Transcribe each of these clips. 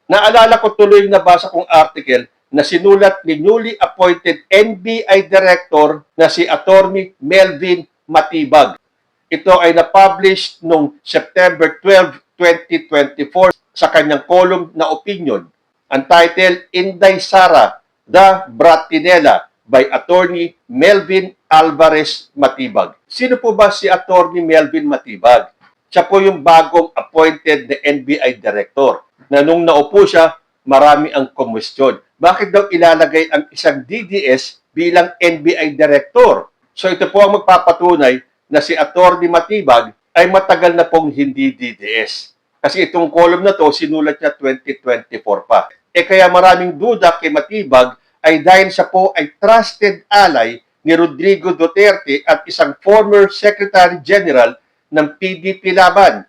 Naalala ko tuloy yung nabasa kong article na sinulat ni newly appointed NBI Director na si Attorney Melvin Matibag. Ito ay na-publish noong September 12, 2024 sa kanyang column na opinion. Ang title, Inday Sara, The Bratinella by Attorney Melvin Alvarez Matibag. Sino po ba si Attorney Melvin Matibag? Siya po yung bagong appointed na NBI Director na nung naupo siya, marami ang kumwestiyon. Bakit daw ilalagay ang isang DDS bilang NBI Director? So ito po ang magpapatunay na si Attorney Matibag ay matagal na pong hindi DDS. Kasi itong column na to, sinulat niya 2024 pa. Kaya maraming duda kay Matibag ay dahil siya po ay trusted ally ni Rodrigo Duterte at isang former Secretary General ng PDP Laban,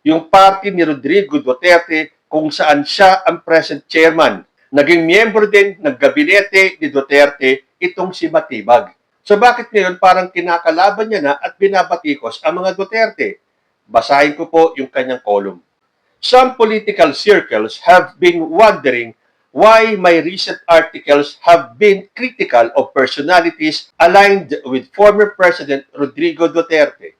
yung party ni Rodrigo Duterte kung saan siya ang present chairman. Naging miyembro din ng gabinete ni Duterte itong si Matibag. So bakit ngayon parang kinakalaban niya na at binabatikos ang mga Duterte? Basahin ko po yung kanyang column. Some political circles have been wondering why my recent articles have been critical of personalities aligned with former President Rodrigo Duterte.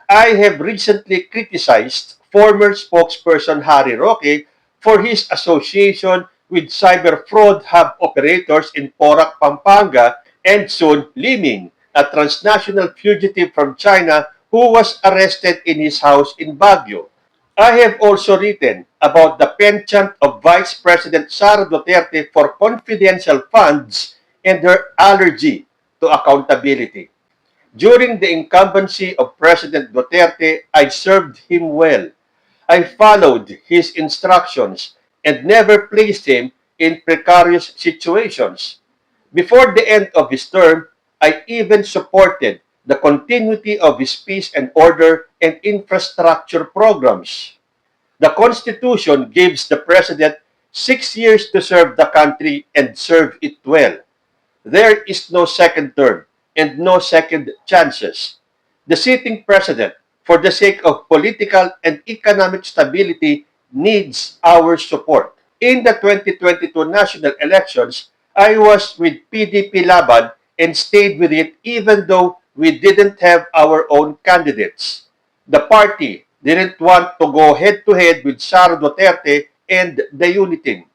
I have recently criticized former spokesperson Harry Roque for his association with cyber fraud hub operators in Porac, Pampanga, and Sun Liming, a transnational fugitive from China who was arrested in his house in Baguio. I have also written about the penchant of Vice President Sara Duterte for confidential funds and her allergy to accountability. During the incumbency of President Duterte, I served him well. I followed his instructions and never placed him in precarious situations. Before the end of his term, I even supported the continuity of his peace and order and infrastructure programs. The Constitution gives the President 6 years to serve the country and serve it well. There is no second term and no second chances. The sitting President, for the sake of political and economic stability, needs our support. In the 2022 national elections, I was with PDP Laban and stayed with it even though we didn't have our own candidates. The party didn't want to go head-to-head with Sara Duterte and the Uniting.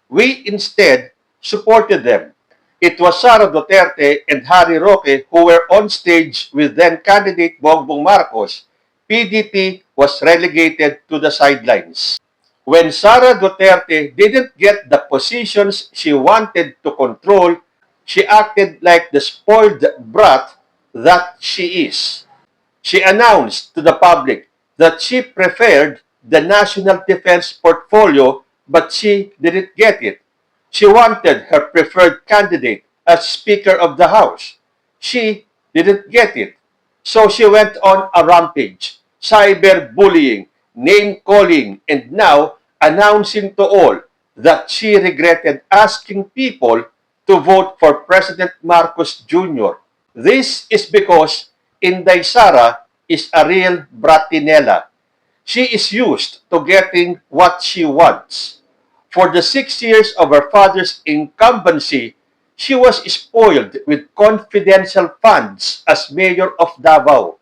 We instead supported them. It was Sara Duterte and Harry Roque who were on stage with then-candidate Bongbong Marcos. PDP was relegated to the sidelines. When Sara Duterte didn't get the positions she wanted to control, she acted like the spoiled brat that she is. She announced to the public that she preferred the national defense portfolio, but she didn't get it. She wanted her preferred candidate as Speaker of the House. She didn't get it. So she went on a rampage, cyberbullying, name-calling, and now announcing to all that she regretted asking people to vote for President Marcos Jr. This is because Inday Sara is a real bratinella. She is used to getting what she wants. For the 6 years of her father's incumbency, she was spoiled with confidential funds as mayor of Davao.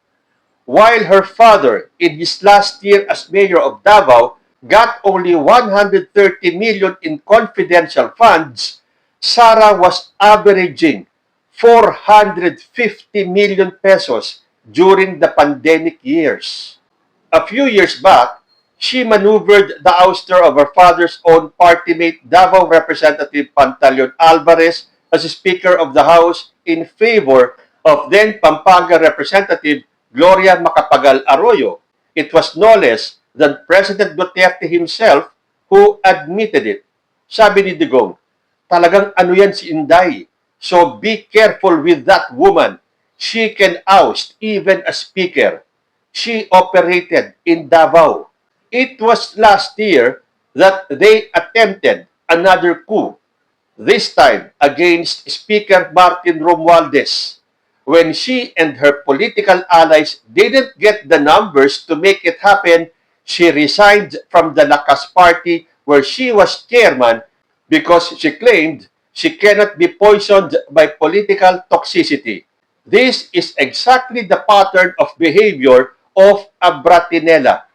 While her father, in his last year as mayor of Davao, got only 130 million in confidential funds, Sara was averaging 450 million pesos during the pandemic years. A few years back, she maneuvered the ouster of her father's own party mate, Davao Representative Pantaleon Alvarez, as Speaker of the House in favor of then Pampanga Representative Gloria Macapagal Arroyo. It was no less than President Duterte himself who admitted it. Sabi ni Digong, talagang ano yan si Inday. So be careful with that woman. She can oust even a speaker. She operated in Davao. It was last year that they attempted another coup, this time against Speaker Martin Romualdez. When she and her political allies didn't get the numbers to make it happen, she resigned from the Lakas Party where she was chairman because she claimed she cannot be poisoned by political toxicity. This is exactly the pattern of behavior of a Bratinella.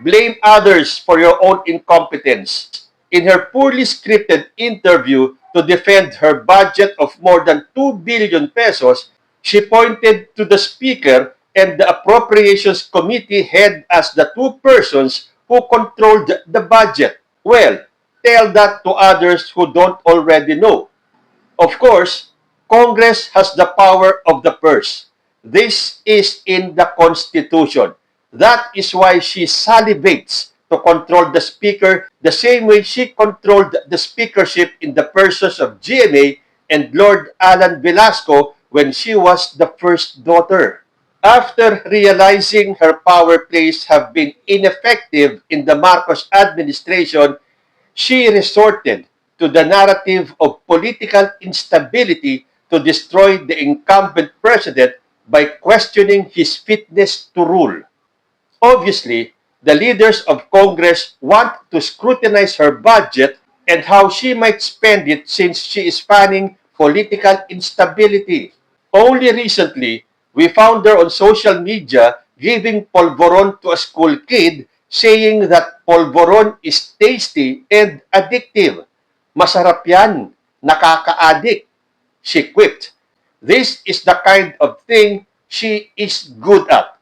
Blame others for your own incompetence. In her poorly scripted interview to defend her budget of more than 2 billion pesos, she pointed to the Speaker and the Appropriations Committee head as the two persons who controlled the budget. Well, tell that to others who don't already know. Of course, Congress has the power of the purse. This is in the Constitution. That is why she salivates to control the Speaker the same way she controlled the speakership in the persons of GMA and Lord Alan Velasco when she was the first daughter. After realizing her power plays have been ineffective in the Marcos administration, she resorted to the narrative of political instability to destroy the incumbent president by questioning his fitness to rule. Obviously, the leaders of Congress want to scrutinize her budget and how she might spend it since she is fanning political instability. Only recently, we found her on social media giving polvoron to a school kid saying that polvoron is tasty and addictive. Masarap yan, nakaka-addict, she quipped. This is the kind of thing she is good at.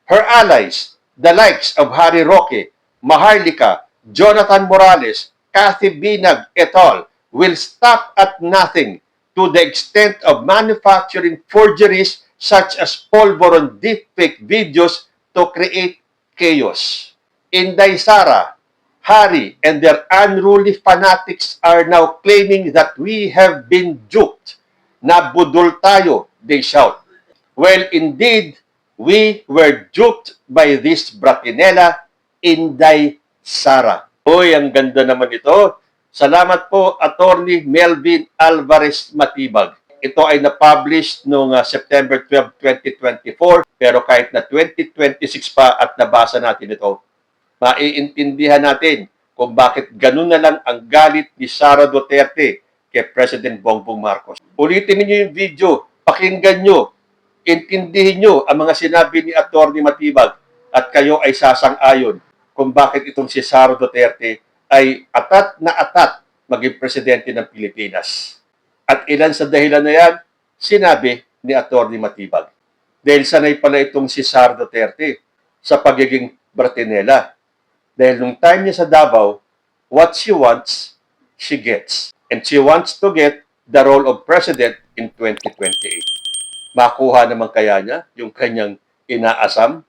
Her allies, the likes of Harry Roque, Maharlika, Jonathan Morales, Kathy Binag et al., will stop at nothing to the extent of manufacturing forgeries such as polvoron deepfake videos to create chaos. Inday Sara, Harry, and their unruly fanatics are now claiming that we have been duped. Nabudol tayo, they shout. Well, indeed, we were duped by this Bratinella, Inday Sara. Uy, ang ganda naman ito. Salamat po, Attorney Melvin Alvarez Matibag. Ito ay na-publish noong September 12, 2024, pero kahit na 2026 pa at nabasa natin ito, maiintindihan natin kung bakit ganun na lang ang galit ni Sara Duterte kay President Bongbong Marcos. Ulitin niyo yung video, pakinggan niyo, intindihin niyo ang mga sinabi ni Attorney Matibag at kayo ay sasang-ayon kung bakit itong si Sara Duterte ay atat na atat maging presidente ng Pilipinas. At ilan sa dahilan na yan, sinabi ni Attorney Matibag. Dahil sanay pala itong si Sara Duterte sa pagiging Bratinella. Dahil nung time niya sa Davao, what she wants, she gets. And she wants to get the role of president in 2028. Makuha naman kaya niya yung kanyang inaasam